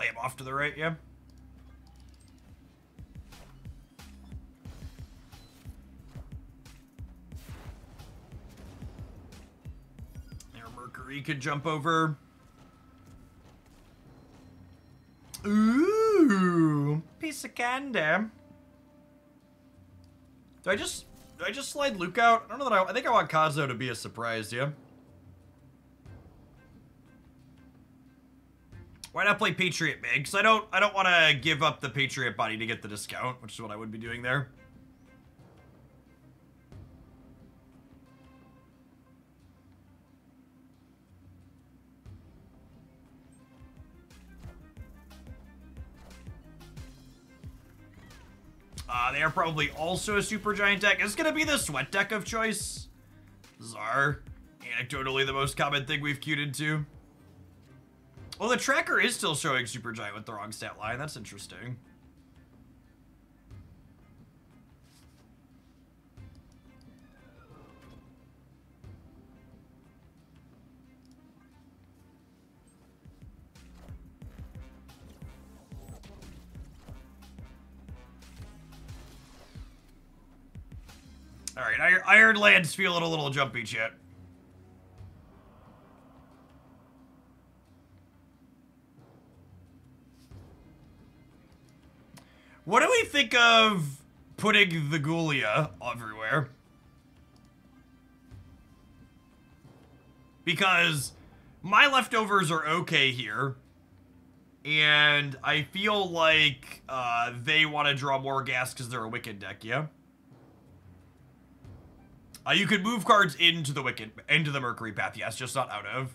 play him off to the right, yeah. There, Mercury could jump over. Ooh, piece of candy. Do I just slide Luke out? I don't know that I think I want Kazo to be a surprise, yeah. Why not play Patriot Mig? Because I don't want to give up the Patriot body to get the discount, which is what I would be doing there. They are probably also a Supergiant deck. It's going to be the Sweat deck of choice. Bizarre. Anecdotally, the most common thing we've queued into. Well, the tracker is still showing Supergiant with the wrong stat line. That's interesting. Alright, Iron Lands feeling a little jumpy yet. What do we think of putting the Ghoulia everywhere? Because my leftovers are okay here. And I feel like they want to draw more gas because they're a Wicked deck, yeah? You could move cards into the Mercury path, yes, just not out of.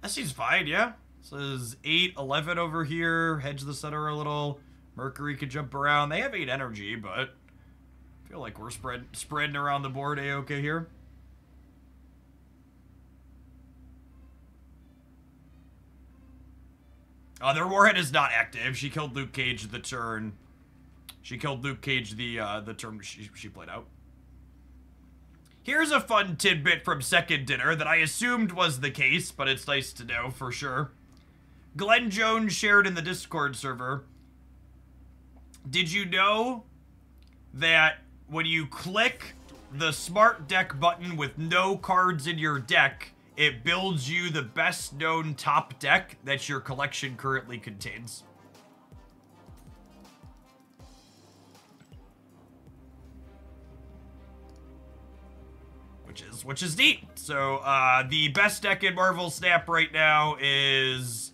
That seems fine, yeah. Says 8, 11 over here. Hedge the center a little. Mercury could jump around. They have 8 energy, but I feel like we're spreading around the board a-okay here. Their Warhead is not active. She killed Luke Cage the turn. She killed Luke Cage the turn she played out. Here's a fun tidbit from Second Dinner that I assumed was the case, but it's nice to know for sure. Glenn Jones shared in the Discord server. Did you know that when you click the Smart Deck button with no cards in your deck, it builds you the best known top deck that your collection currently contains? Which is neat. So, the best deck in Marvel Snap right now is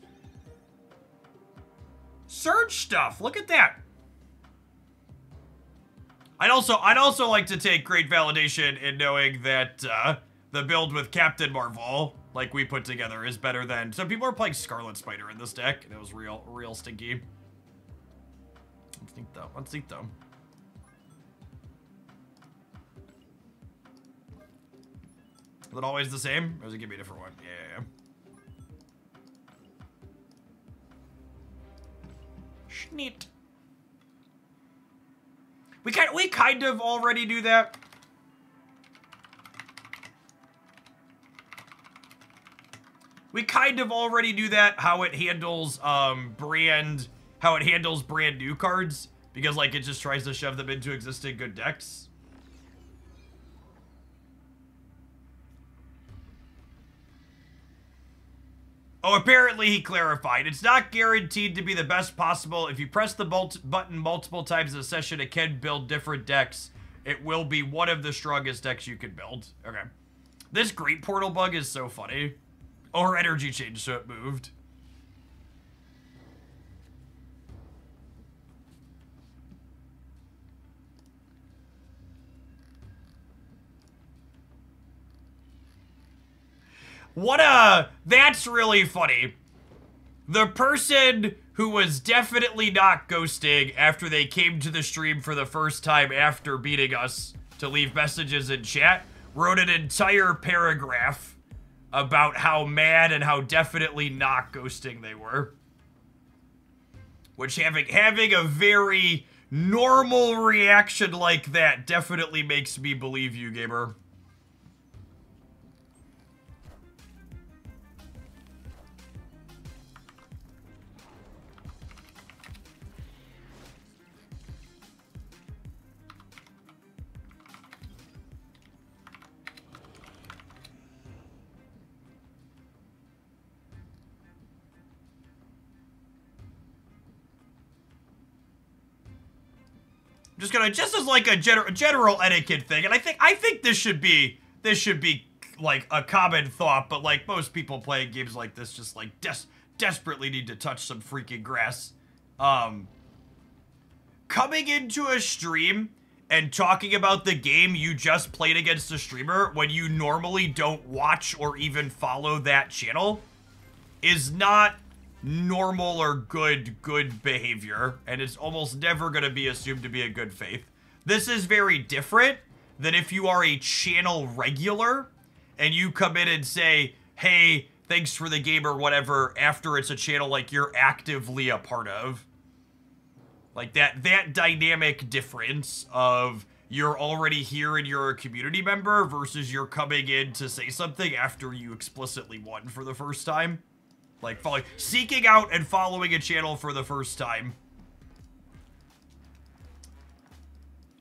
Surge Stuff. Look at that. I'd also like to take great validation in knowing that the build with Captain Marvel, like we put together, is better than some people are playing Scarlet Spider in this deck, and it was real stinky. Let's think though. Is it always the same? Or does it give me a different one? Yeah. Neat. We kind of already do that. We kind of already do that. How it handles brand new cards, because like it just tries to shove them into existing good decks. Oh, apparently he clarified. It's not guaranteed to be the best possible. If you press the button multiple times in a session, it can build different decks. It will be one of the strongest decks you can build. Okay. This great portal bug is so funny. Oh, her energy changed, so it moved. That's really funny. The person who was definitely not ghosting after they came to the stream for the first time after beating us to leave messages in chat wrote an entire paragraph about how mad and how definitely not ghosting they were. Which having a very normal reaction like that definitely makes me believe you, gamer. Just as like a general etiquette thing, and I think this should be like a common thought, but like most people playing games like this just like desperately need to touch some freaking grass. Coming into a stream and talking about the game you just played against a streamer when you normally don't watch or even follow that channel is not normal or good behavior, and it's almost never going to be assumed to be a good faith. This is very different than if you are a channel regular and you come in and say, hey, thanks for the game or whatever, after it's a channel like you're actively a part of. Like that dynamic difference of you're already here and you're a community member versus you're coming in to say something after you explicitly won for the first time. Like, seeking out and following a channel for the first time.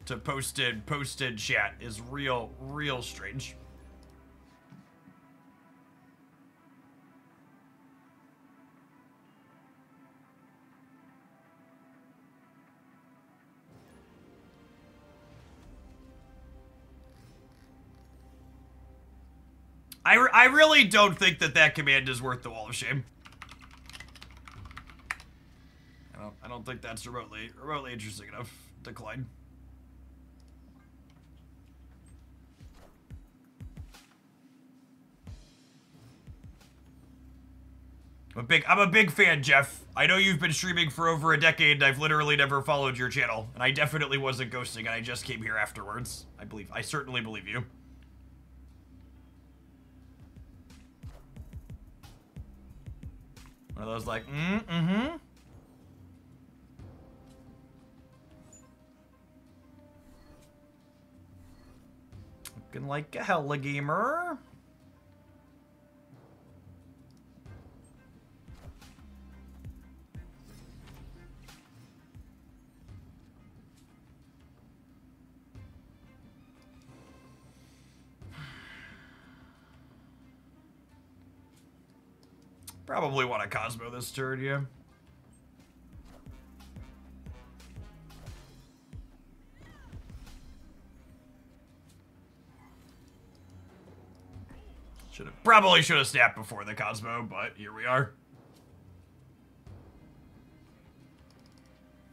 To posted chat is real strange. I really don't think that command is worth the wall of shame. I don't think that's remotely interesting enough. Decline. I'm a big fan, Jeff. I know you've been streaming for over a decade and I've literally never followed your channel. And I definitely wasn't ghosting and I just came here afterwards. I certainly believe you. One of those like, mm-hmm. Looking like a hella gamer. Probably want to Cosmo this turn, yeah. Probably should have snapped before the Cosmo, but here we are.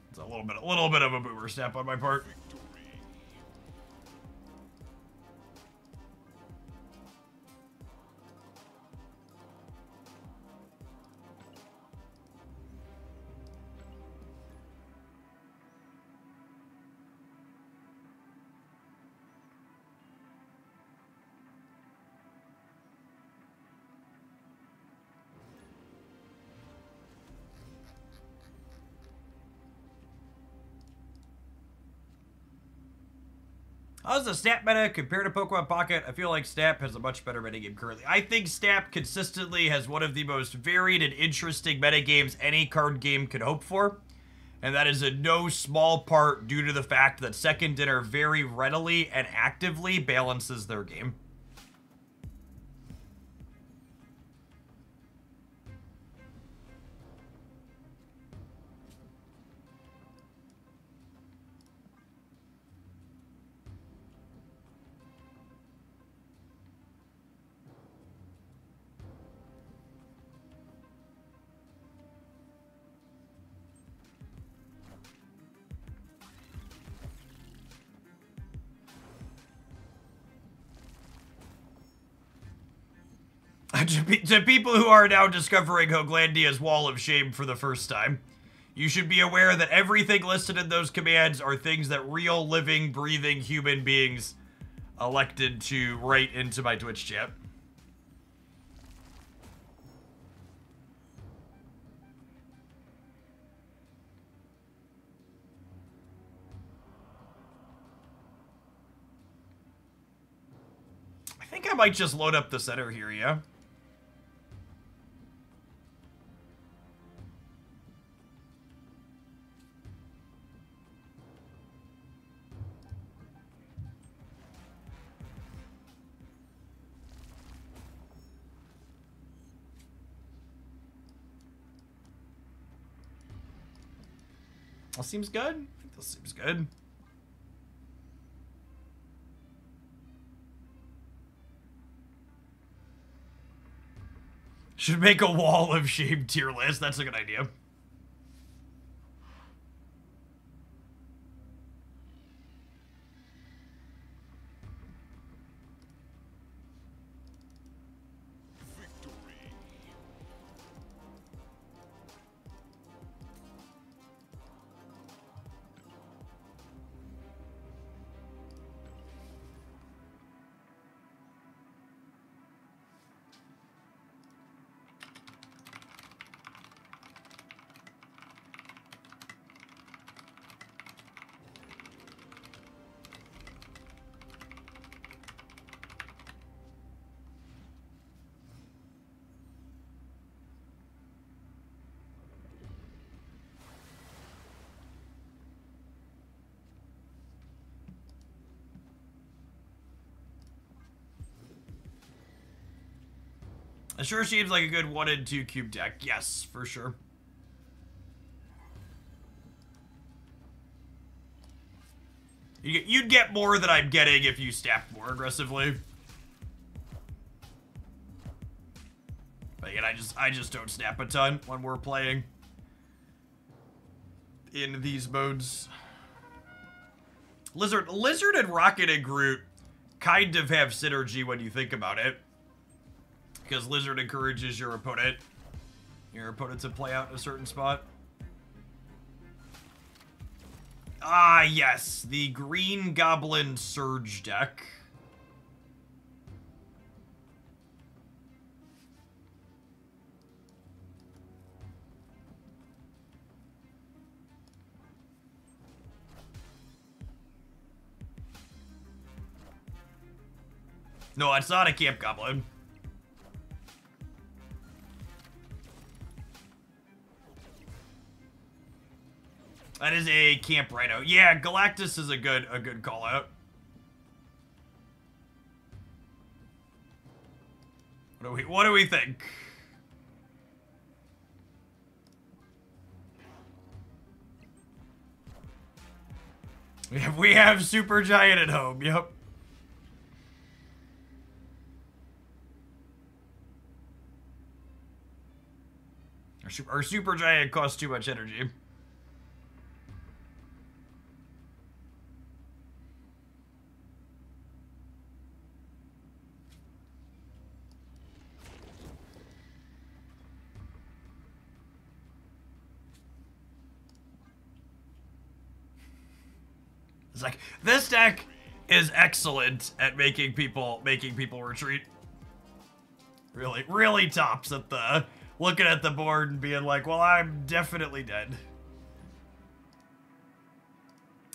It's a little bit of a boomer snap on my part. How's the Snap meta compared to Pokemon Pocket? I feel like Snap has a much better metagame currently. I think Snap consistently has one of the most varied and interesting metagames any card game could hope for. And that is in no small part due to the fact that Second Dinner very readily and actively balances their game. To people who are now discovering Hoaglandia's Wall of Shame for the first time, you should be aware that everything listed in those commands are things that real, living, breathing human beings elected to write into my Twitch chat. I think I might just load up the center here, yeah? That seems good. I think this seems good. Should make a Wall of Shame tier list. That's a good idea. It sure seems like a good 1 and 2 cube deck. Yes, for sure. You'd get more than I'm getting if you stacked more aggressively. But again, I just don't snap a ton when we're playing in these modes. Lizard and Rocket and Groot kind of have synergy when you think about it. Because Lizard encourages your opponent to play out in a certain spot. Ah, yes, the Green Goblin Surge deck. No, it's not a Camp Goblin. That is a Camp Rhino. Yeah, Galactus is a good call out. What do we think? We have Super Giant at home. Yep. Our Super Giant costs too much energy. It's like, this deck is excellent at making people retreat. Really tops at the looking at the board and being like, well, I'm definitely dead.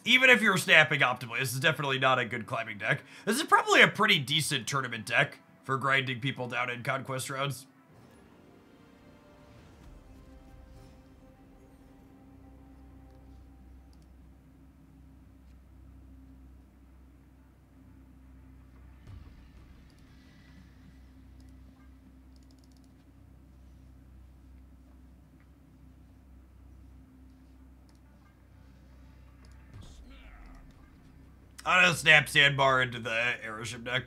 Even if you're snapping optimally, this is definitely not a good climbing deck. This is probably a pretty decent tournament deck for grinding people down in conquest rounds. I'm gonna snap Sandbar into the airship deck.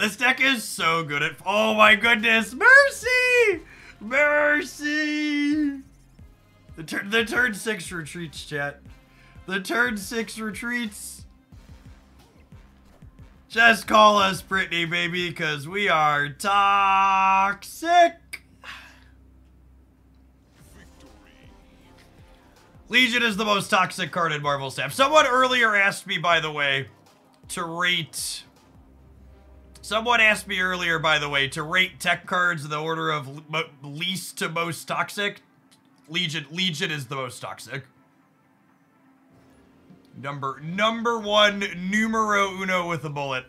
This deck is so good at... Oh my goodness! Mercy! Mercy! The turn 6 retreats, chat. The turn 6 retreats. Just call us Brittany, baby, because we are toxic. Legion is the most toxic card in Marvel Snap. Someone earlier asked me, by the way, to rate... Someone asked me earlier, by the way, to rate tech cards in the order of least to most toxic. Legion is the most toxic. Number one, numero uno with a bullet.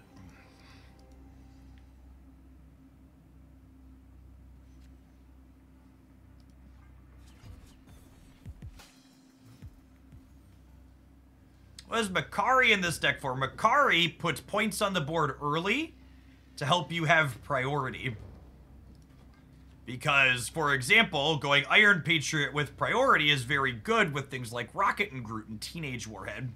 What is Makari in this deck for? Makari puts points on the board early to help you have priority. Because, for example, going Iron Patriot with priority is very good with things like Rocket and Groot and Teenage Warhead.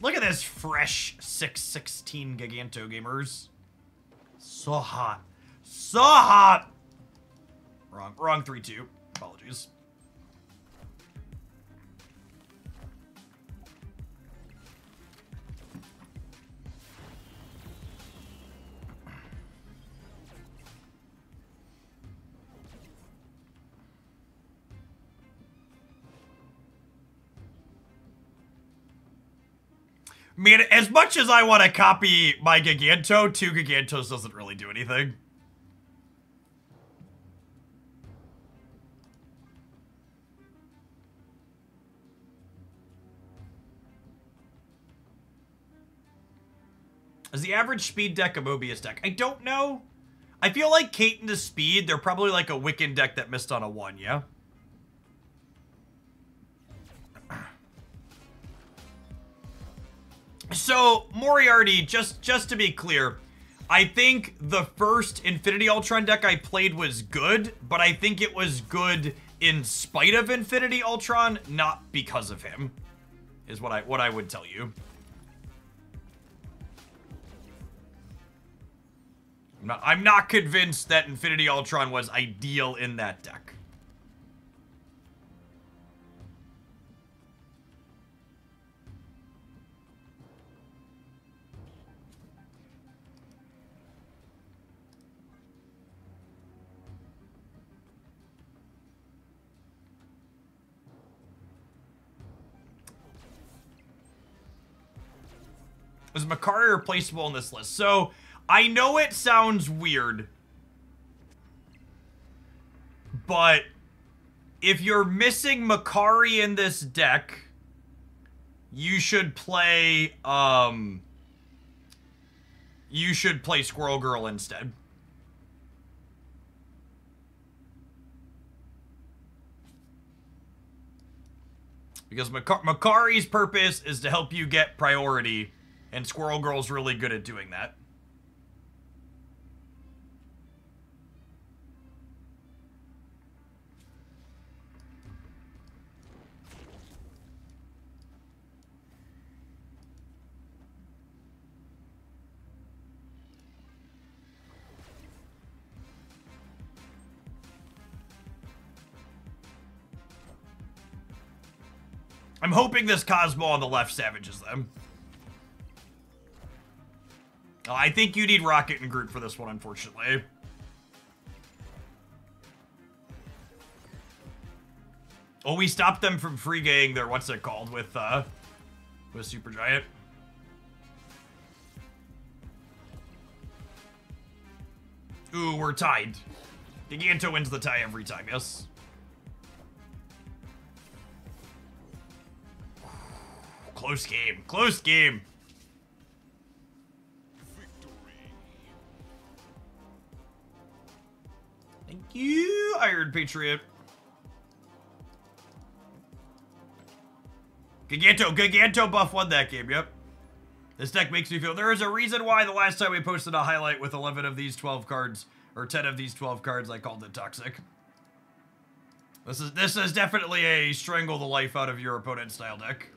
Look at this fresh 616 Giganto gamers. So hot. So hot! Wrong 3-2. Apologies. I mean, as much as I want to copy my Giganto, 2 Gigantos doesn't really do anything. Is the average speed deck a Mobius deck? I don't know. I feel like Kate and the speed, they're probably like a Wiccan deck that missed on a 1, yeah? So, Moriarty, just to be clear, I think the first Infinity Ultron deck I played was good, but I think it was good in spite of Infinity Ultron, not because of him, is what I would tell you. I'm not convinced that Infinity Ultron was ideal in that deck. Was Makari replaceable in this list? So, I know it sounds weird, but if you're missing Makari in this deck, you should play, Squirrel Girl instead. Because Makari's purpose is to help you get priority, and Squirrel Girl's really good at doing that. I'm hoping this Cosmo on the left savages them. Oh, I think you need Rocket and Groot for this one, unfortunately. Oh, we stopped them from free gaying their, what's it called, with Supergiant. Ooh, we're tied. Giganto wins the tie every time, yes. Close game. Close game. Thank you, Iron Patriot. Giganto buff won that game, yep. This deck makes me feel there is a reason why the last time we posted a highlight with 11 of these 12 cards, or 10 of these 12 cards, I called it toxic. This is definitely a strangle the life out of your opponent style deck.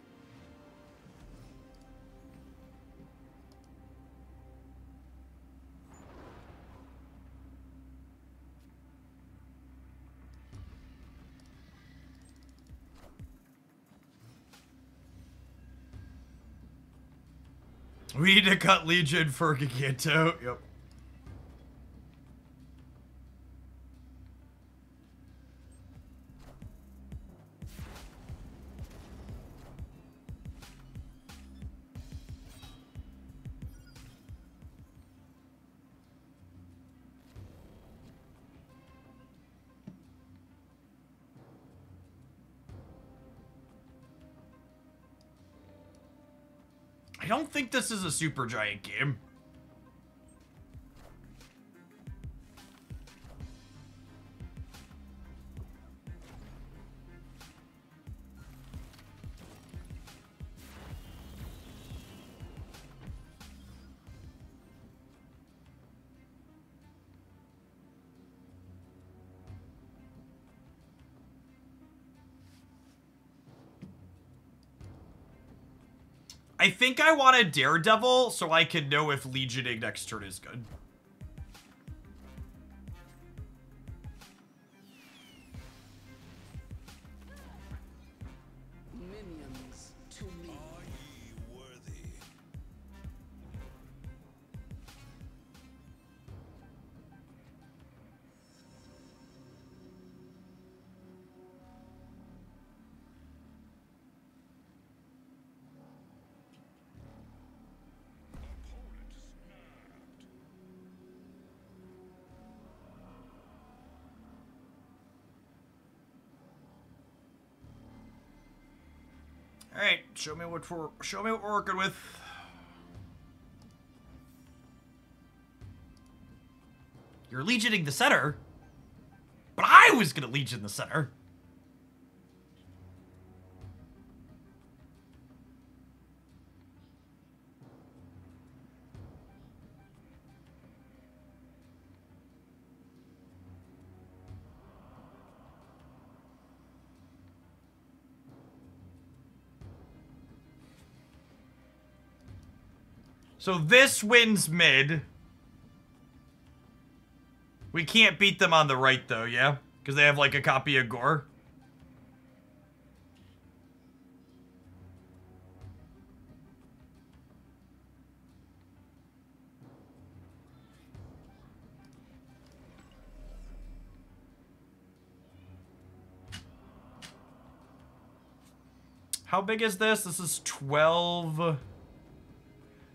We need to cut Legion for Giganto. Yep. I don't think this is a super giant game. I think I want a Daredevil so I can know if Legioning next turn is good. Minions to me. Are ye worthy? All right, show me what we're working with. You're Legioning the center, but I was gonna Legion the center. So this wins mid. We can't beat them on the right, though, yeah? Because they have, like, a copy of Gore. How big is this? This is 12...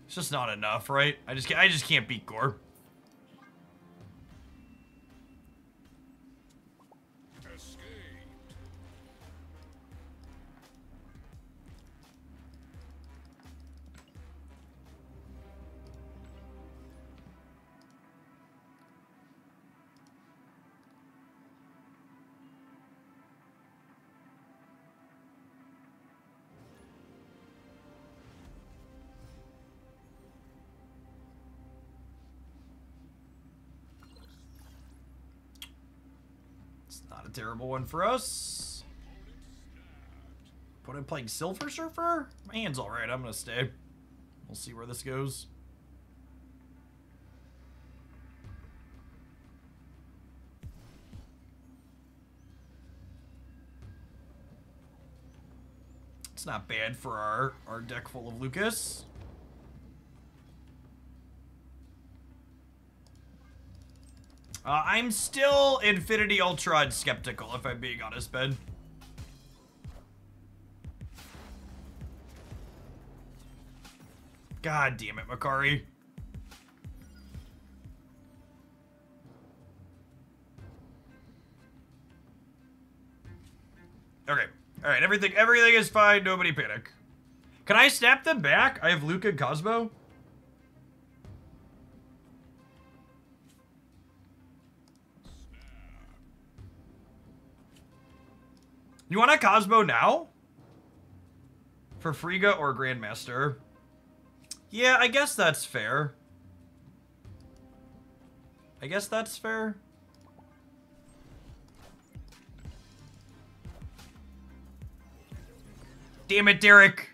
It's just not enough, right? I just can't beat Gore. Not a terrible one for us. But I'm playing Silver Surfer? My hand's alright, I'm gonna stay. We'll see where this goes. It's not bad for our deck full of Lucas. I'm still Infinity Ultron skeptical, if I'm being honest, Ben. God damn it, Makari. Okay. Alright, everything is fine. Nobody panic. Can I snap them back? I have Luke and Cosmo. You want a Cosmo now? For Frigga or Grandmaster? Yeah, I guess that's fair. I guess that's fair. Damn it, Derek.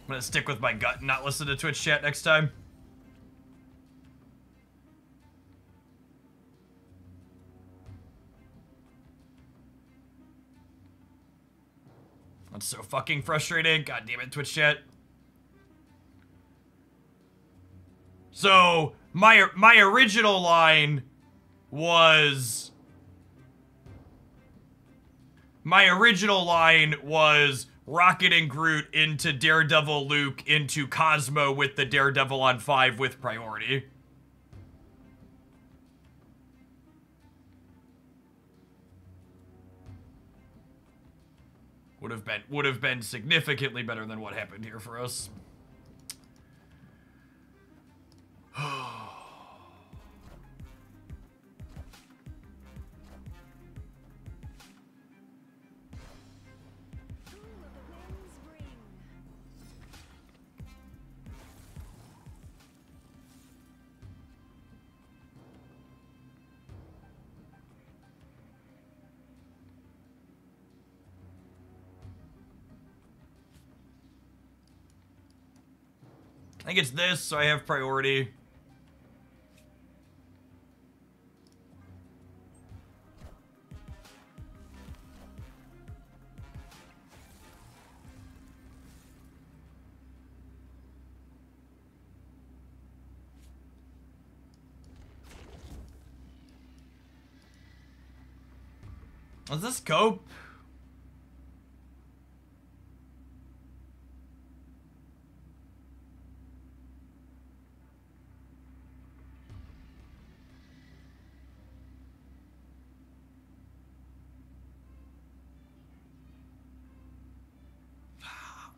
I'm gonna stick with my gut and not listen to Twitch chat next time. That's so fucking frustrating. God damn it, Twitch chat. So, my original line was... Rocket and Groot into Daredevil Luke into Cosmo with the Daredevil on 5 with priority. Would have been significantly better than what happened here for us. I think it's this, so I have priority. Is this Cope?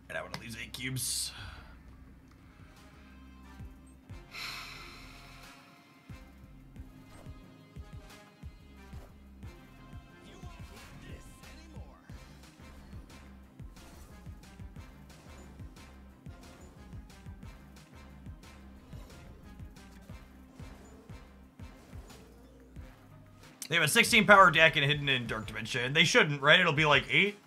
And I want to lose 8 cubes. They have a 16 power deck and hidden in Dark Dimension. They shouldn't, right? It'll be like 8.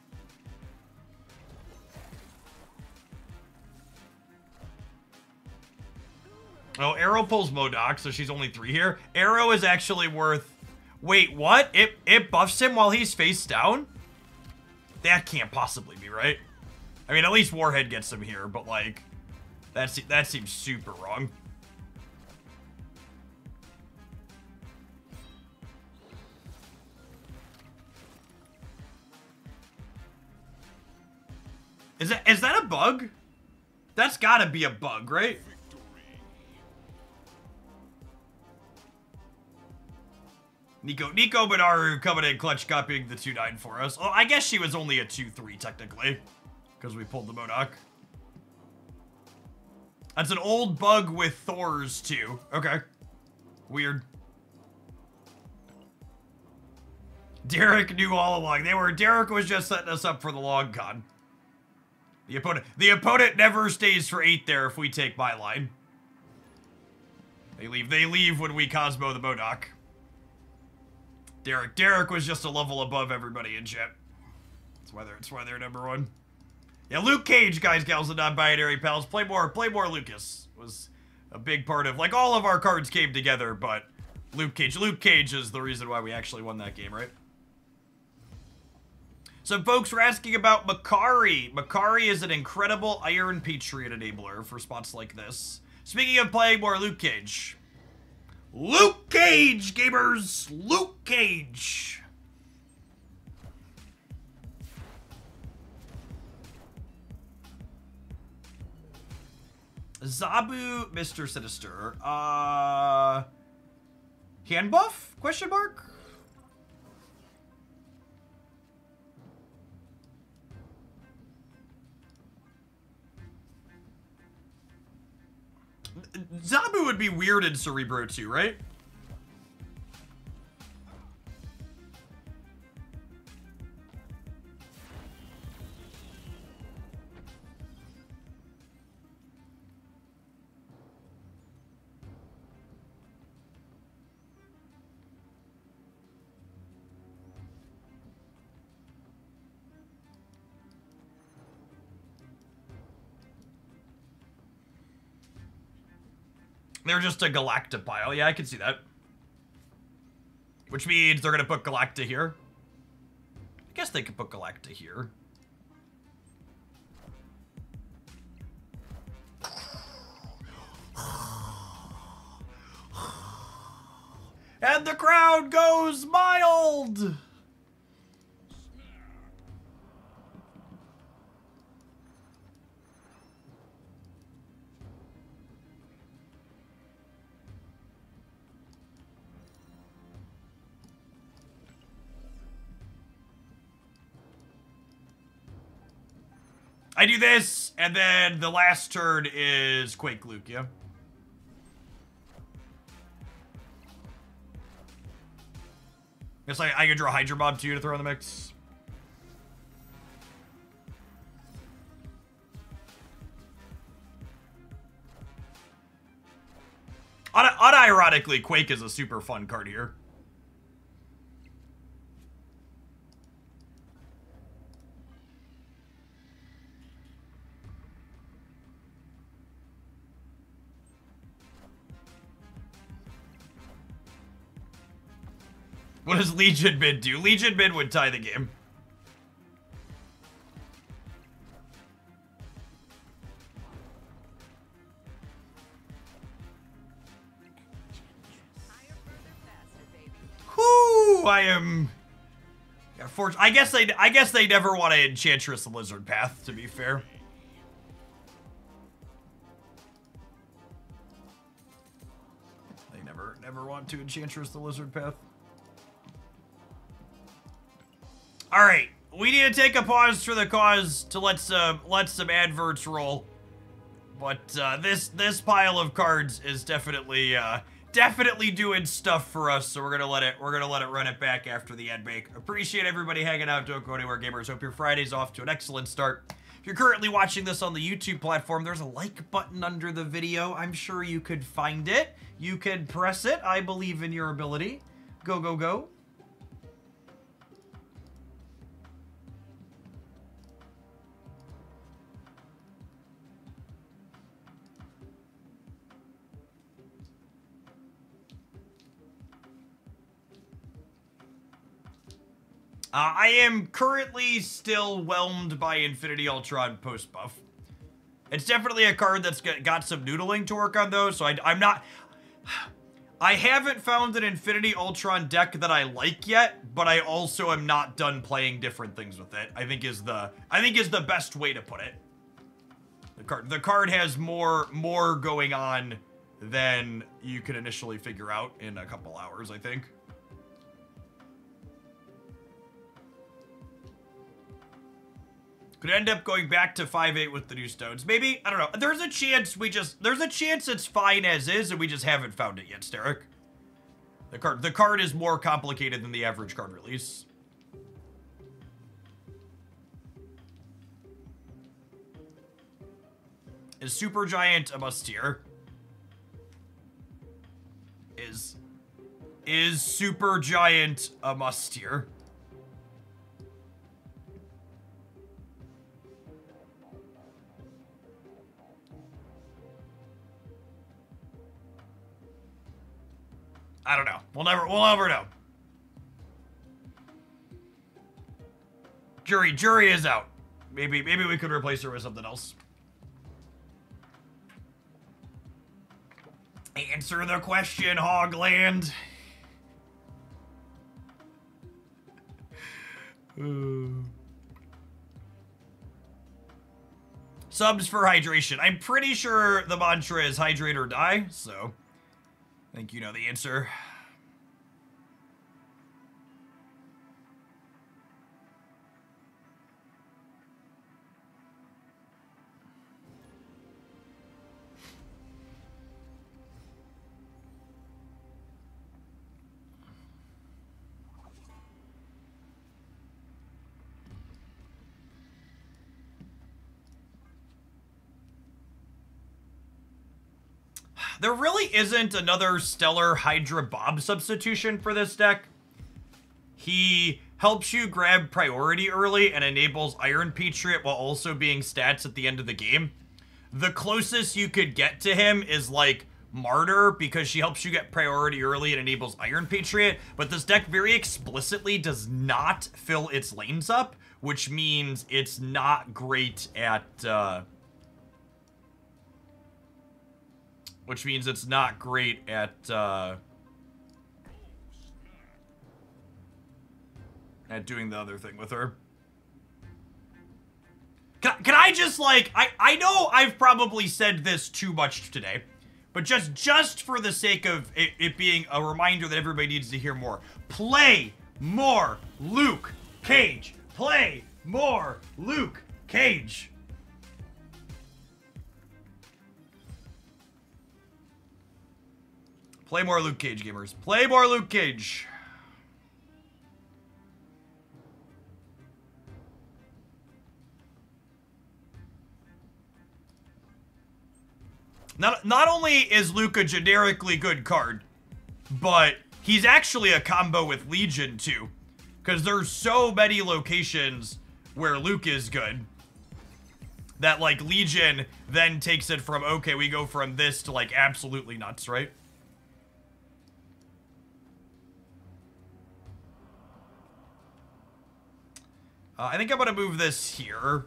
Oh, Arrow pulls Modok, so she's only 3 here. Arrow is actually worth... Wait, what? It buffs him while he's face down? That can't possibly be right. I mean, at least Warhead gets him here, but like... That seems super wrong. Is that a bug? That's gotta be a bug, right? Nico Binaru coming in clutch copying the 2-9 for us. Oh, I guess she was only a 2-3 technically, because we pulled the Modok. That's an old bug with Thor's too. Okay. Weird. Derek knew all along. Derek was just setting us up for the long con. The opponent never stays for 8 there if we take my line. They leave when we Cosmo the Modok. Derek was just a level above everybody in chat. That's why they're number 1. Yeah, Luke Cage, guys, gals, and non-binary pals. Play more Lucas was a big part of, like, all of our cards came together, but Luke Cage is the reason why we actually won that game, right? Some folks were asking about Makari. Makari is an incredible Iron Patriot enabler for spots like this. Speaking of playing more Luke Cage. Luke Cage, gamers! Luke Cage! Zabu, Mr. Sinister. Hand buff? Question mark? Zabu would be weird in Cerebro too, right? They're just a Galacta pile. Yeah, I can see that. Which means they're gonna put Galacta here. I guess they could put Galacta here. And the crowd goes mild! I do this, and then the last turn is Quake Luke, yeah? Guess I could draw Hydra Bob too to throw in the mix. Unironically, Quake is a super fun card here. What does Legion Bid do? Legion Bid would tie the game. Whoo! I am. Yeah, I guess they never want to Enchantress the Lizard Path. To be fair. They never want to Enchantress the Lizard Path. All right, we need to take a pause for the cause to let some adverts roll. But this pile of cards is definitely doing stuff for us. So we're gonna let it run it back after the ad break. Appreciate everybody hanging out. Don't go anywhere, gamers. Hope your Friday's off to an excellent start. If you're currently watching this on the YouTube platform, there's a like button under the video. I'm sure you could find it. You can press it. I believe in your ability. Go, go, go. I am currently still whelmed by Infinity Ultron post-buff. It's definitely a card that's got some noodling to work on, though, so I'm not... I haven't found an Infinity Ultron deck that I like yet, but I also am not done playing different things with it, I think is the best way to put it. The card has more going on than you can initially figure out in a couple hours, I think. Could end up going back to 5/8 with the new stones. Maybe, I don't know. There's a chance it's fine as is and we just haven't found it yet, Steric. The card is more complicated than the average card release. Is Supergiant a must-tier? Is Supergiant a must-tier? I don't know. We'll never know. Jury is out. Maybe we could replace her with something else. Answer the question, Hogland. Subs for hydration. I'm pretty sure the mantra is hydrate or die, so I think you know the answer. There really isn't another stellar Hydra Bob substitution for this deck. He helps you grab priority early and enables Iron Patriot while also being stats at the end of the game. The closest you could get to him is like Martyr because she helps you get priority early and enables Iron Patriot, but this deck very explicitly does not fill its lanes up, which means it's not great at, at doing the other thing with her. Can I just, like, I know I've probably said this too much today, but just for the sake of it being a reminder that everybody needs to hear more, play more Luke Cage. Play more Luke Cage. Play more Luke Cage, gamers. Play more Luke Cage. Not only is Luke a generically good card, but he's actually a combo with Legion too. Because there's so many locations where Luke is good that, like, Legion then takes it from, okay, we go from this to, like, absolutely nuts, right? I think I'm gonna move this here.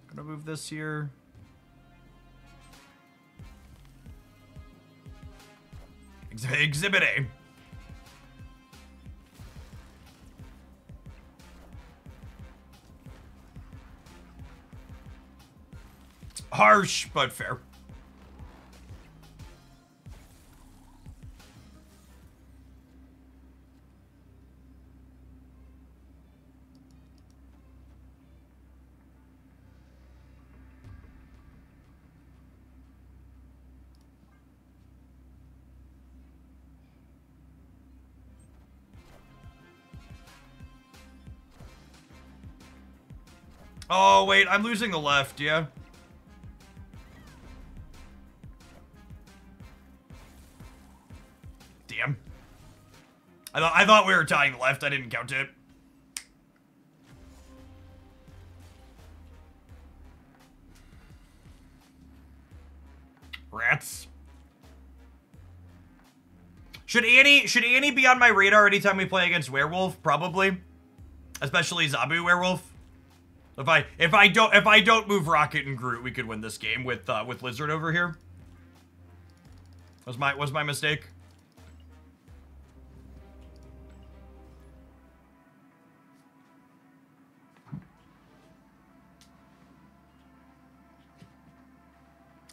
Gonna move this here. Exhibit A. Harsh, but fair. Oh, wait, I'm losing the left, yeah? Damn. I thought we were tying the left. I didn't count it. Rats. Should Annie be on my radar anytime we play against Werewolf? Probably. Especially Zabu Werewolf. If I don't move Rocket and Groot, we could win this game with Lizard over here. Was my mistake?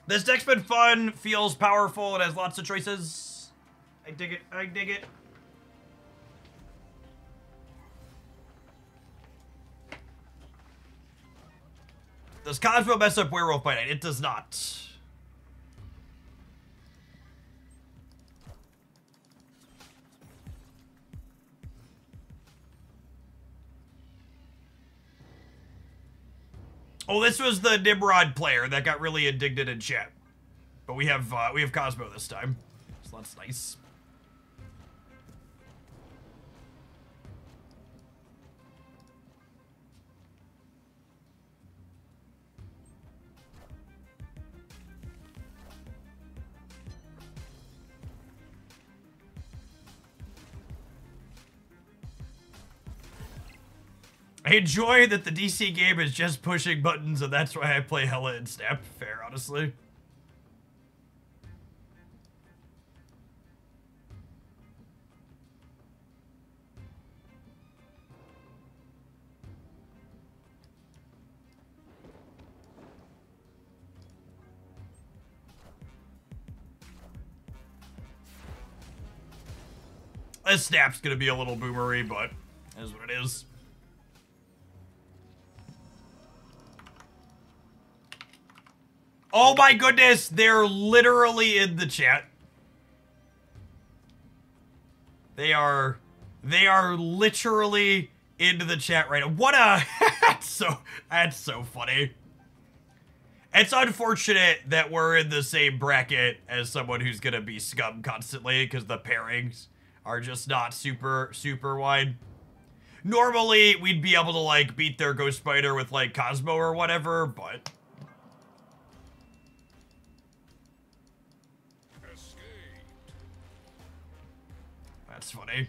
This deck's been fun, feels powerful, and has lots of choices. I dig it. I dig it. Does Cosmo mess up Werewolf by Night? It does not. Oh, this was the Nimrod player that got really indignant in chat. But we have Cosmo this time. So that's nice. I enjoy that the DC game is just pushing buttons, and that's why I play Hella and Snap. Fair, honestly. This Snap's gonna be a little boomery, but it is what it is. Oh my goodness, they're literally in the chat. They are literally into the chat right now. What a that's so funny. It's unfortunate that we're in the same bracket as someone who's gonna be scum constantly because the pairings are just not super wide. Normally we'd be able to like beat their Ghost Spider with like Cosmo or whatever, but That's funny.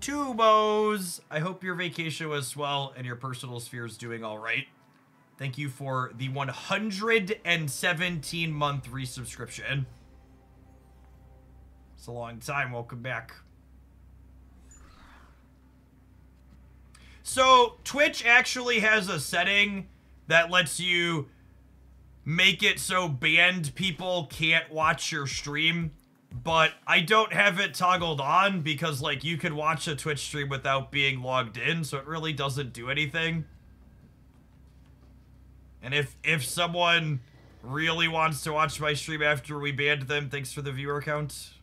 Tubos! I hope your vacation was swell and your personal sphere is doing all right. Thank you for the 117-month resubscription. It's a long time. Welcome back. So, Twitch actually has a setting that lets you make it so banned people can't watch your stream. But I don't have it toggled on because, like, you could watch a Twitch stream without being logged in, so it really doesn't do anything. And if someone really wants to watch my stream after we banned them, thanks for the viewer count.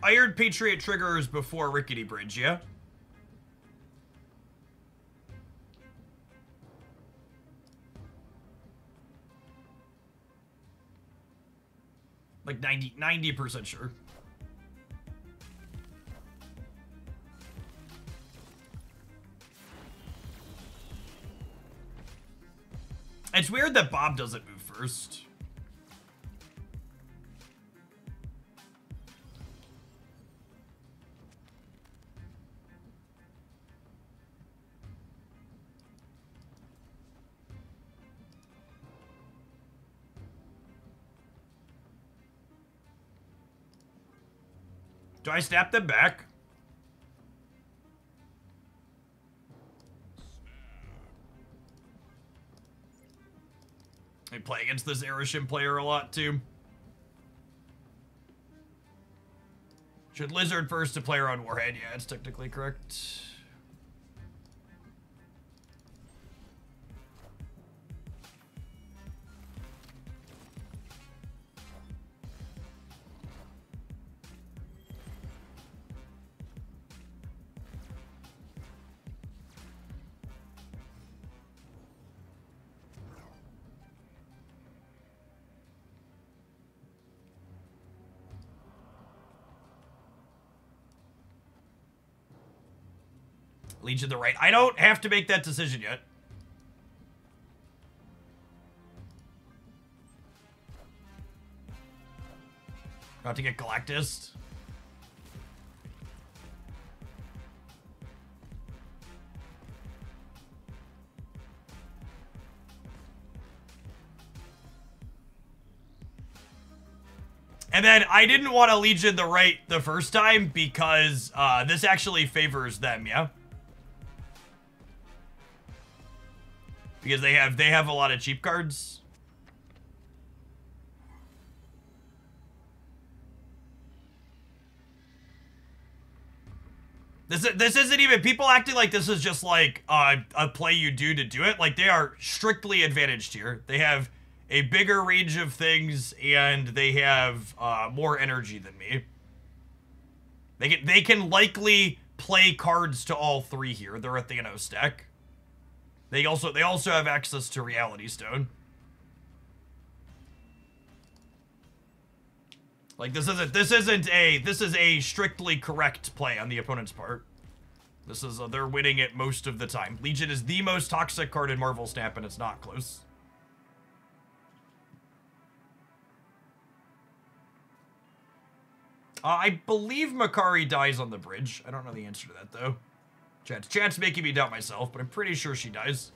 Iron Patriot triggers before Rickety Bridge, yeah? Like 90% sure. It's weird that Bob doesn't move first. Do I snap them back? I play against this Arishin player a lot, too. Should Lizard first to player on Warhead? Yeah, it's technically correct. Legion the right. I don't have to make that decision yet. About to get Galactus. And then I didn't want to Legion the right the first time because this actually favors them, yeah? Because they have a lot of cheap cards. This isn't even people acting like this is just like a play you do to do it. Like they are strictly advantaged here. They have a bigger range of things and they have more energy than me. They can likely play cards to all three here. They're a Thanos deck. They also have access to Reality Stone. Like this is a strictly correct play on the opponent's part. This is they're winning it most of the time. Legion is the most toxic card in Marvel Snap and it's not close. I believe Makari dies on the bridge. I don't know the answer to that though. Chat's making me doubt myself, but I'm pretty sure she dies.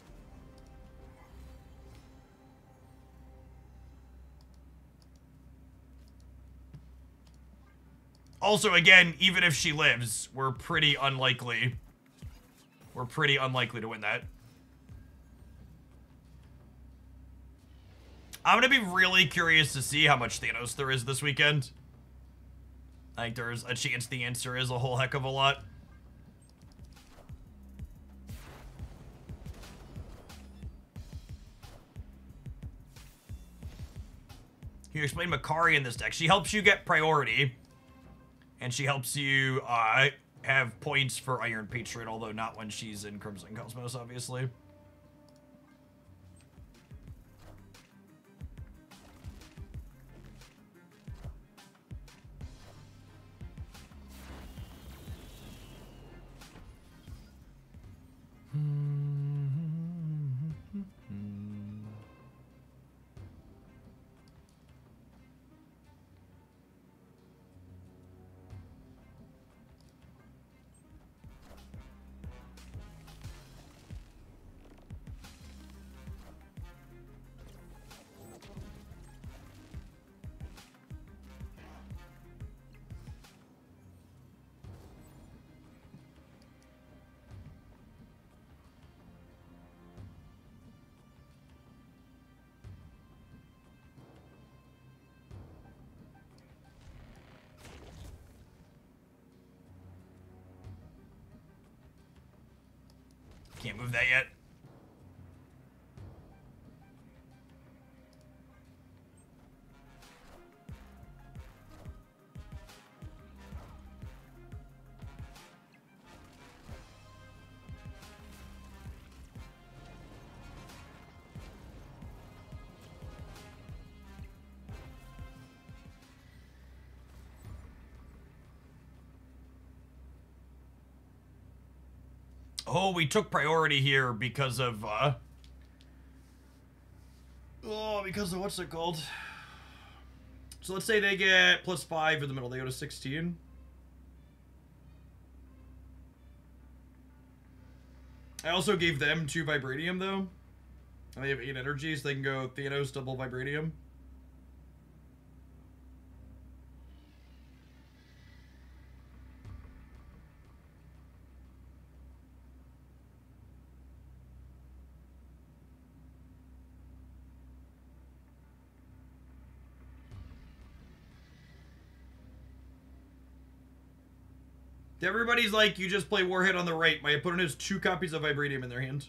Also, again, even if she lives, we're pretty unlikely. We're pretty unlikely to win that. I'm gonna be really curious to see how much Thanos there is this weekend. I think there's a chance the answer is a whole heck of a lot. Can you explain Makari in this deck? She helps you get priority. And she helps you have points for Iron Patriot, although not when she's in Crimson Cosmos, obviously. Can't move that yet. Oh, we took priority here because of, because of what's it called? So let's say they get +5 in the middle. They go to 16. I also gave them 2 Vibranium, though. And they have 8 energy, so they can go Thanos, double Vibranium. Everybody's like, you just play Warhead on the right. My opponent has 2 copies of Vibranium in their hand.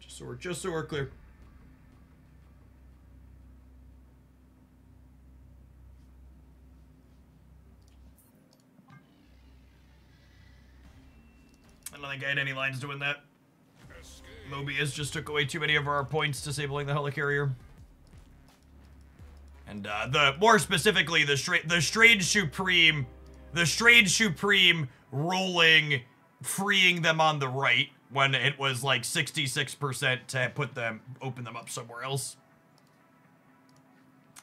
Just so we're clear. I don't think I had any lines doing that. Mobius just took away too many of our points, disabling the helicarrier. And more specifically, the Strange Supreme rolling, freeing them on the right when it was like 66% to open them up somewhere else.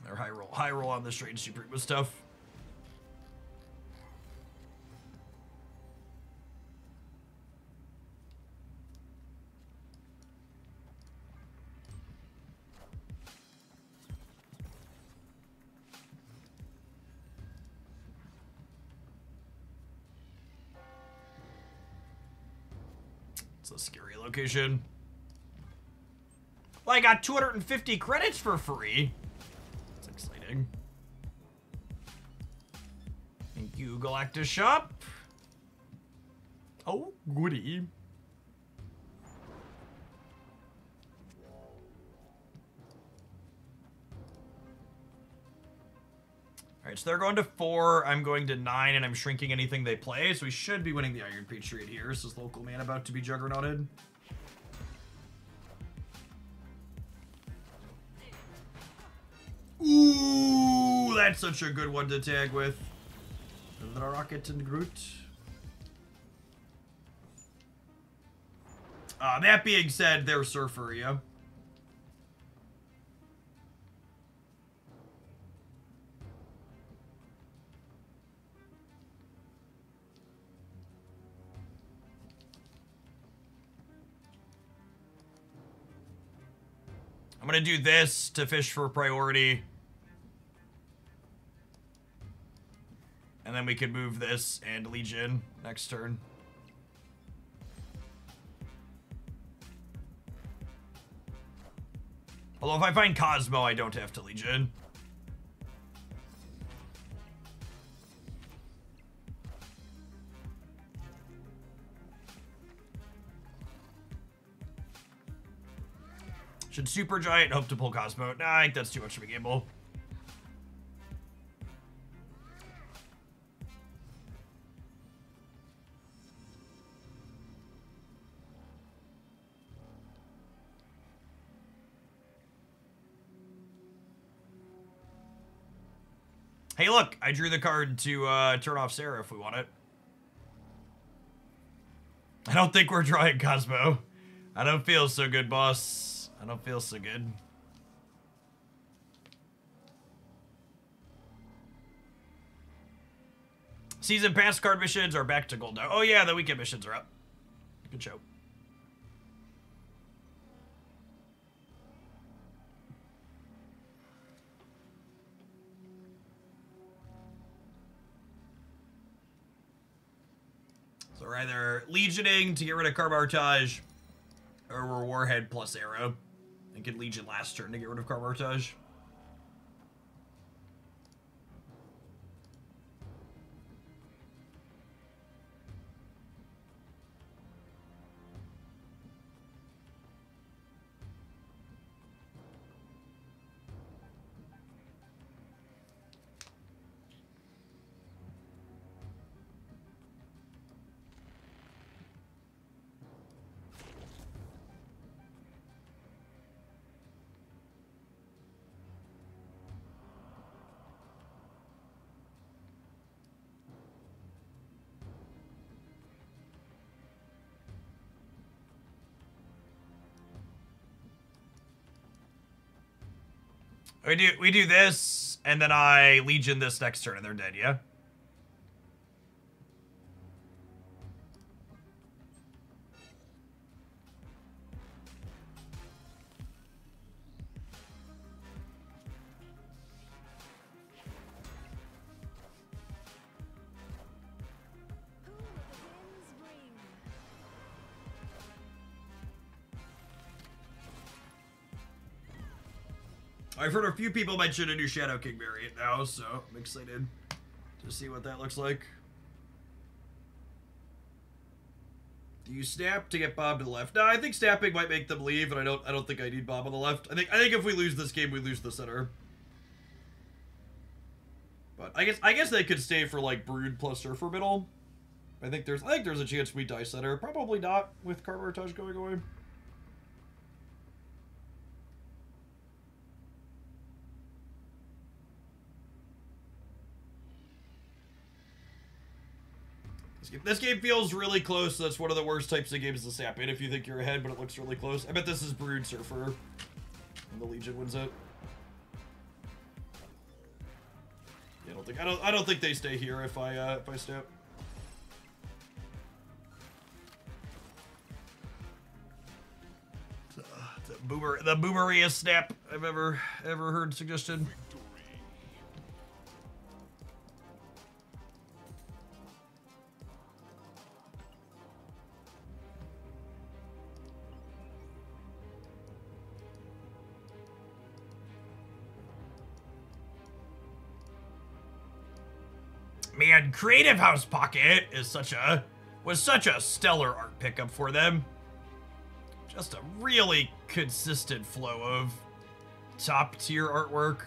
Their high roll on the Strange Supreme was tough. A scary location. Well, I got 250 credits for free. That's exciting. Thank you, Galactus Shop. Oh, goody. Alright, so they're going to 4, I'm going to 9, and I'm shrinking anything they play, so we should be winning the Iron Patriot here. This is local man about to be juggernauted. Ooh, that's such a good one to tag with. The Rocket and Groot. That being said, they're Surfer, yeah. I'm gonna do this to fish for priority. And then we could move this and Legion next turn. Although if I find Cosmo, I don't have to Legion. Should Supergiant hope to pull Cosmo? Nah, I think that's too much of a gamble. Hey, look, I drew the card to turn off Sarah if we want it. I don't think we're drawing Cosmo. I don't feel so good, boss. I don't feel so good. Season pass card missions are back to gold now. Oh yeah, the weekend missions are up. Good show. So we're either Legioning to get rid of Carbartage, or we're Warhead plus Arrow. And get Legion last turn to get rid of Carbartage. We do this, and then I Legion this next turn, and they're dead, yeah? I've heard a few people mention a new Shadow King variant now, so I'm excited to see what that looks like. Do you snap to get Bob to the left? No, I think snapping might make them leave, and I don't think I need Bob on the left. I think if we lose this game, we lose the center. But I guess they could stay for like Brood plus Surfer middle. I think there's a chance we die center. Probably not with Carbartage going away. This game feels really close. That's one of the worst types of games to snap in if you think you're ahead, but it looks really close. I bet this is Brood Surfer, and the Legion wins it. Yeah, I don't think they stay here if I snap. The boomeriest snap I've ever heard suggested. Man, Creative House Pocket was such a stellar art pickup for them. Just a really consistent flow of top tier artwork.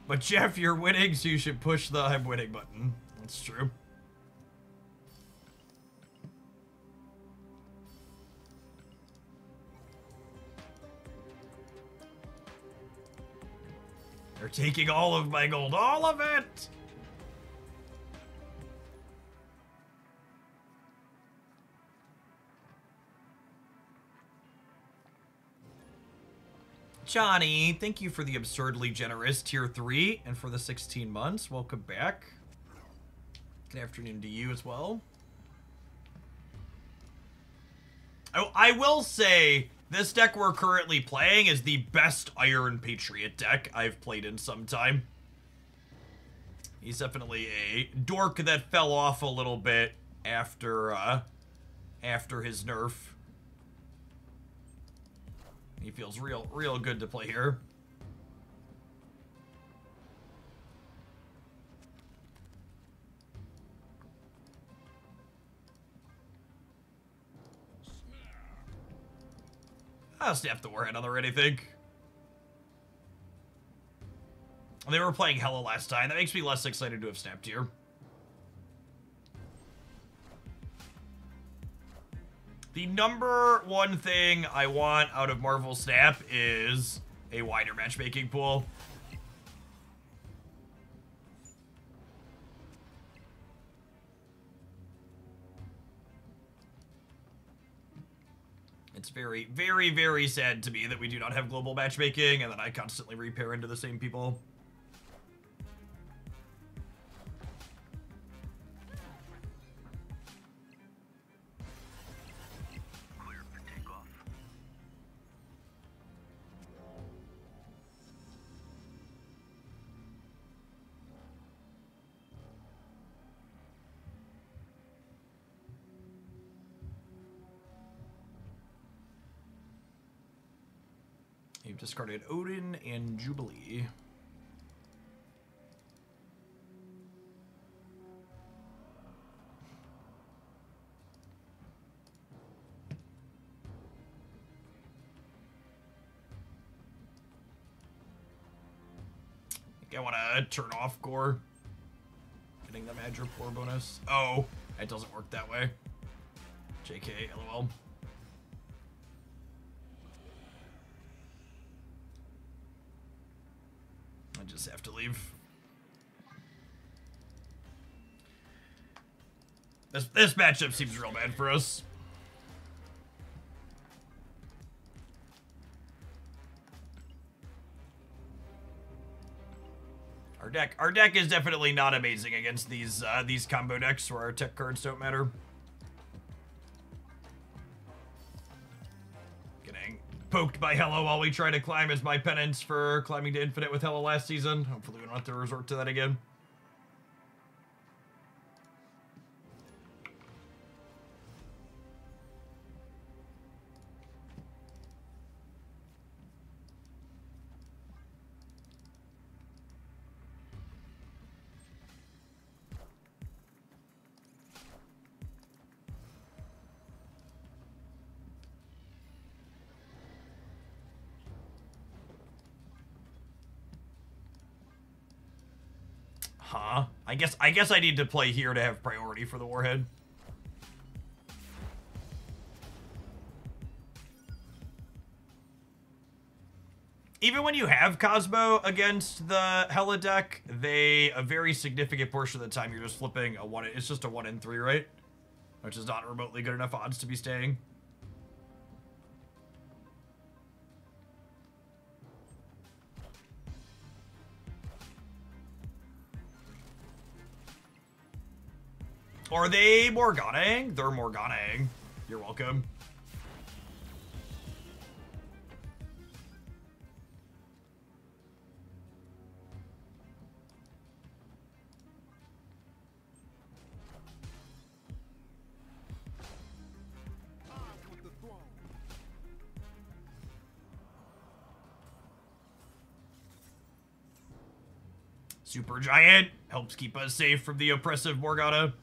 But Jeff, you're winning, so you should push the I'm winning button. That's true. They're taking all of my gold. All of it! Johnny, thank you for the absurdly generous tier 3 and for the 16 months. Welcome back. Good afternoon to you as well. I will say, this deck we're currently playing is the best Iron Patriot deck I've played in some time. He's definitely a dork that fell off a little bit after his nerf. He feels real good to play here. I'll snap the Warhead on the red, I think. They were playing Hella last time. That makes me less excited to have snapped here. The number one thing I want out of Marvel Snap is a wider matchmaking pool. It's very, very, very sad to me that we do not have global matchmaking and that I constantly repair into the same people. You've discarded Odin and Jubilee. I think I want to turn off Gore. Getting the Madra Poor bonus. Oh, it doesn't work that way. JK, lol. I just have to leave. This matchup seems real bad for us. Our deck is definitely not amazing against these combo decks where our tech cards don't matter. Getting poked by Hello while we try to climb as my penance for climbing to Infinite with Hello last season. Hopefully we don't have to resort to that again. Huh? I guess I need to play here to have priority for the Warhead. Even when you have Cosmo against the Hela deck, a very significant portion of the time you're just flipping a 1. It's just a 1 in 3, right? Which is not remotely good enough odds to be staying. Are they Morganaing? They're Morganaing. You're welcome. Super Giant helps keep us safe from the oppressive Morgana.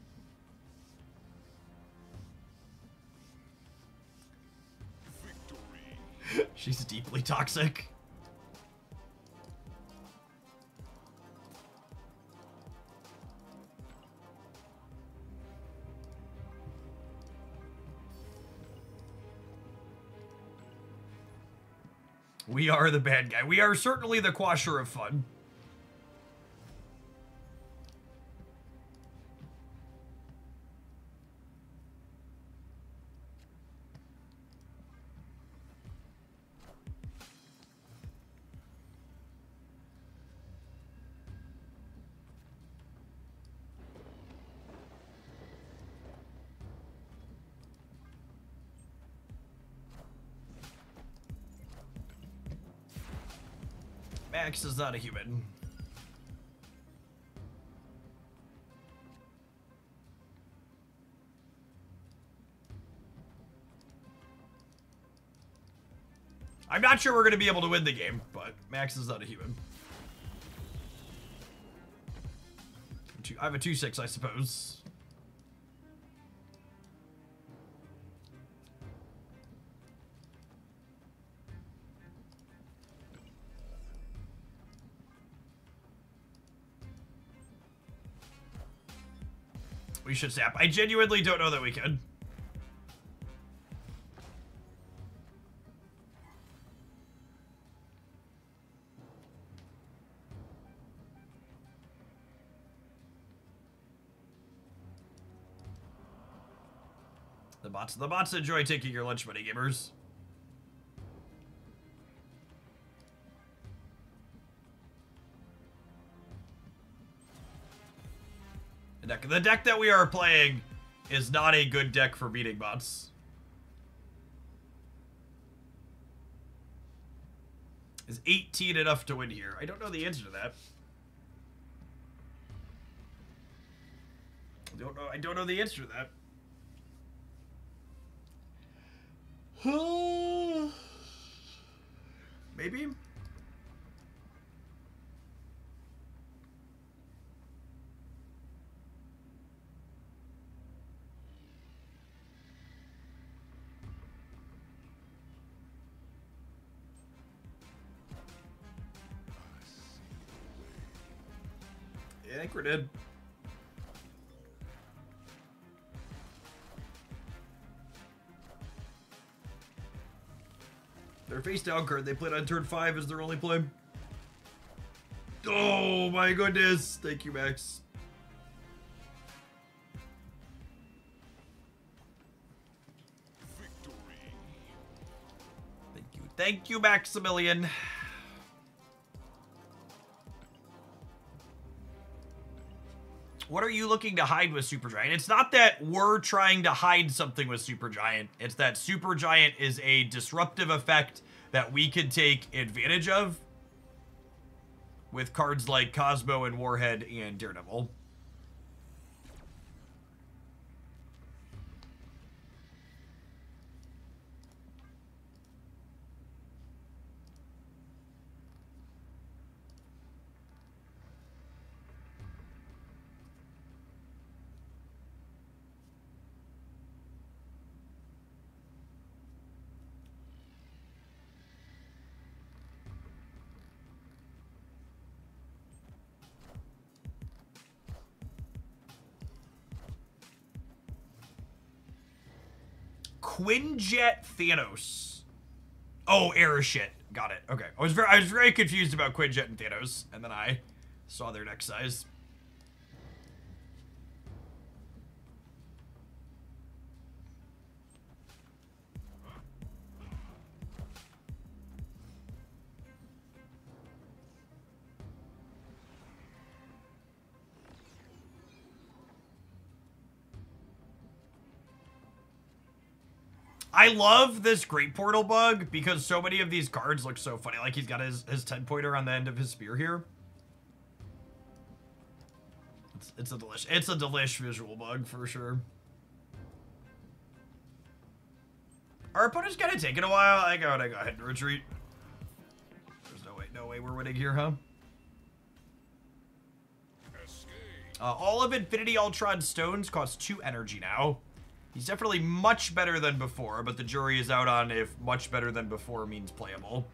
She's deeply toxic. We are the bad guy. We are certainly the quasher of fun. Max is not a human. I'm not sure we're going to be able to win the game, but Max is not a human. I have a 2/6, I suppose. We should sap. I genuinely don't know that we could. The bots enjoy taking your lunch money, gamers. The deck that we are playing is not a good deck for beating bots. Is 18 enough to win here? I don't know the answer to that. I don't know the answer to that. Maybe? Yeah, I think we're dead. Their face down card they played on turn 5 is their only play. Oh my goodness. Thank you, Max. Victory. Thank you. Thank you, Maximilian. What are you looking to hide with Supergiant? It's not that we're trying to hide something with Supergiant. It's that Supergiant is a disruptive effect that we can take advantage of with cards like Cosmo and Warhead and Daredevil. Quinjet Thanos. Oh, error shit. Got it. Okay. I was very confused about Quinjet and Thanos, and then I saw their deck size. I love this Great Portal bug because so many of these cards look so funny. Like he's got his 10-pointer on the end of his spear here. It's a delish visual bug for sure. Our opponent's kind of taking a while. I gotta go ahead and retreat. There's no way we're winning here, huh? Escape. All of Infinity Ultron stones cost 2 energy now. He's definitely much better than before, but the jury is out on if much better than before means playable.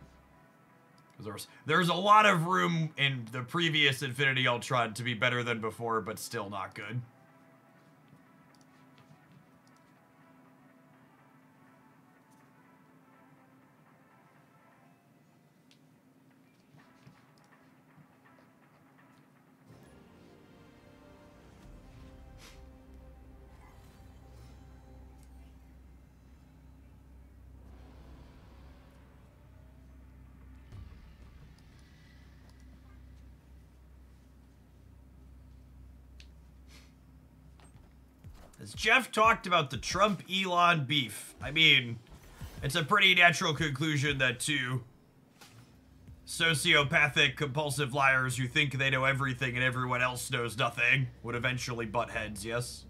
There's a lot of room in the previous Infinity Ultron to be better than before, but still not good. As Jeff talked about the Trump-Elon beef, I mean, it's a pretty natural conclusion that two sociopathic, compulsive liars who think they know everything and everyone else knows nothing would eventually butt heads, yes?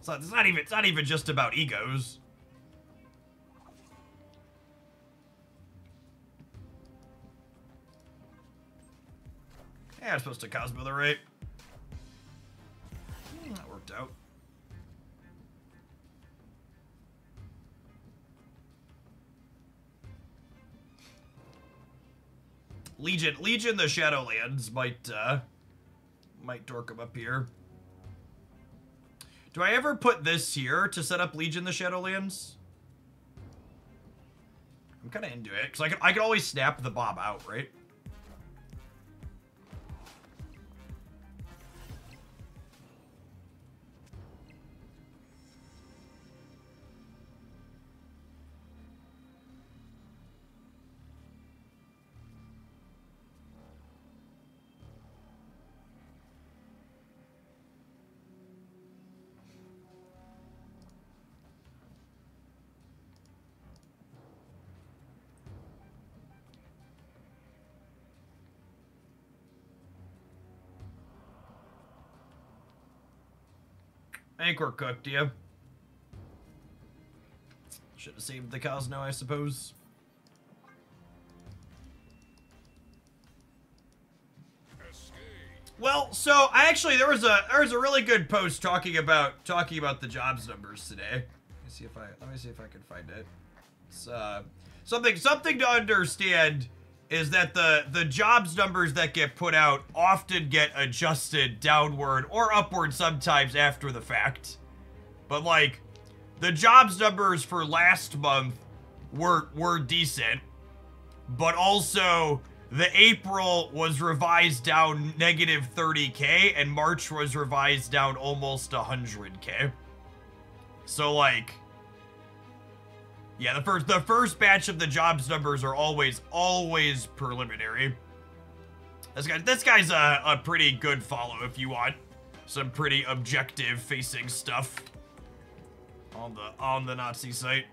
So it's not even just about egos. Yeah, I'm supposed to Cosmo the right. That worked out. Legion the Shadowlands might dork him up here. Do I ever put this here to set up Legion the Shadowlands? I'm kind of into it, because I can always snap the Bob out, right? I think we're cooked, yeah. Should have saved the Cosno, I suppose. Well, so I actually there was a really good post talking about the jobs numbers today. Let me see if I can find it. It's something to understand is that the jobs numbers that get put out often get adjusted downward or upward sometimes after the fact. But like the jobs numbers for last month were decent, but also the April was revised down negative 30K and March was revised down almost 100K. So like, yeah, the first batch of the jobs numbers are always preliminary. This guy's a pretty good follow if you want some pretty objective facing stuff on the Nazi site.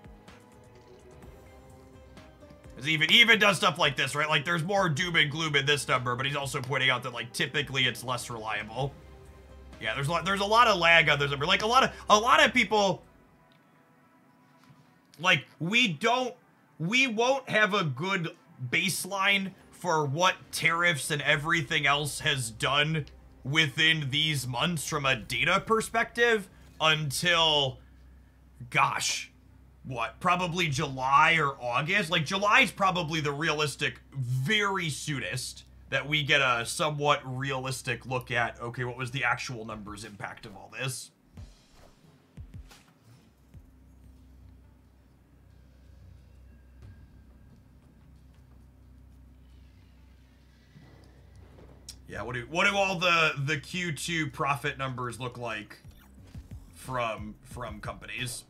He even does stuff like this, right? Like, there's more doom and gloom in this number, but he's also pointing out that, like, typically it's less reliable. Yeah, there's a lot of lag on this number. Like, a lot of people, like, we won't have a good baseline for what tariffs and everything else has done within these months from a data perspective until, gosh, what, probably July or August? Like, July's probably the realistic, very soonest that we get a somewhat realistic look at, okay, what was the actual numbers impact of all this? Yeah, what do all the Q2 profit numbers look like from companies?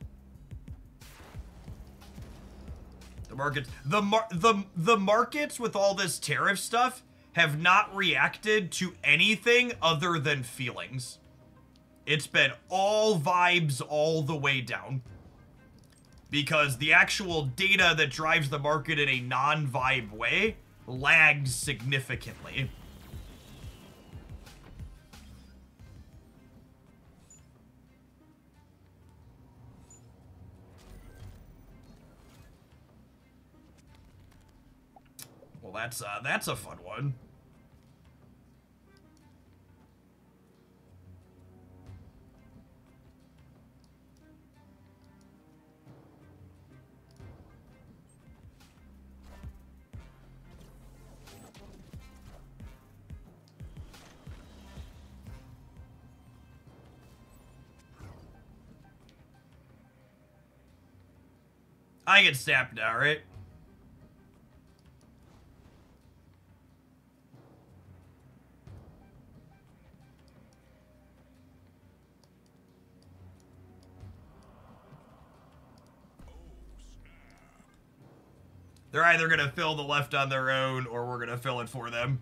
The markets with all this tariff stuff have not reacted to anything other than feelings. It's been all vibes all the way down. Because the actual data that drives the market in a non-vibe way lags significantly. Well, that's a fun one. I get snapped now, right? They're either going to fill the left on their own, or we're going to fill it for them.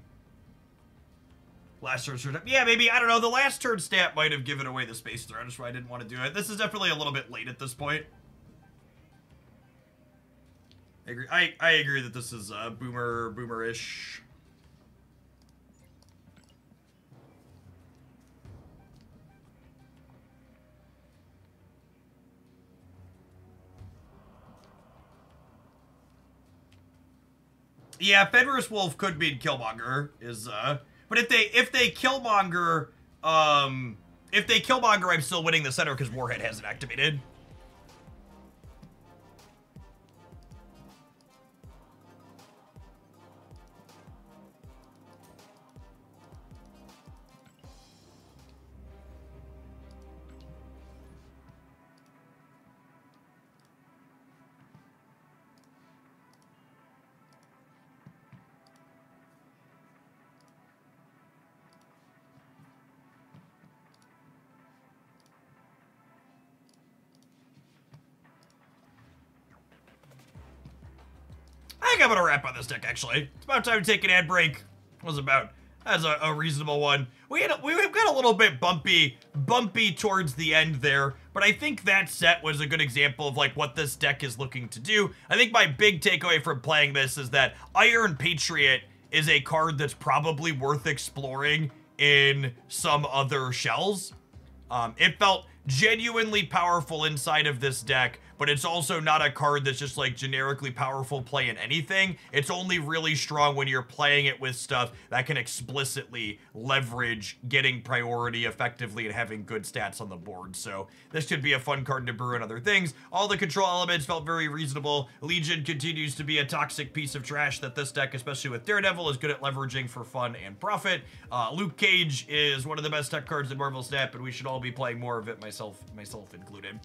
Last turn stat. Yeah, maybe, I don't know, the last turn stat might have given away the space throne, that's why I didn't want to do it. This is definitely a little bit late at this point. I agree that this is boomer-ish. Yeah, Fenris Wolf could mean Killmonger but if they Killmonger, I'm still winning the center because Warhead hasn't activated. I think I'm gonna wrap on this deck, actually. It's about time to take an ad break. That's a reasonable one. We've got a little bit bumpy towards the end there, but I think that set was a good example of like what this deck is looking to do. I think my big takeaway from playing this is that Iron Patriot is a card that's probably worth exploring in some other shells. It felt genuinely powerful inside of this deck, but it's also not a card that's just like generically powerful playing anything. It's only really strong when you're playing it with stuff that can explicitly leverage getting priority effectively and having good stats on the board. So this could be a fun card to brew and other things. All the control elements felt very reasonable. Legion continues to be a toxic piece of trash that this deck, especially with Daredevil, is good at leveraging for fun and profit. Luke Cage is one of the best tech cards in Marvel Snap, and we should all be playing more of it, myself included.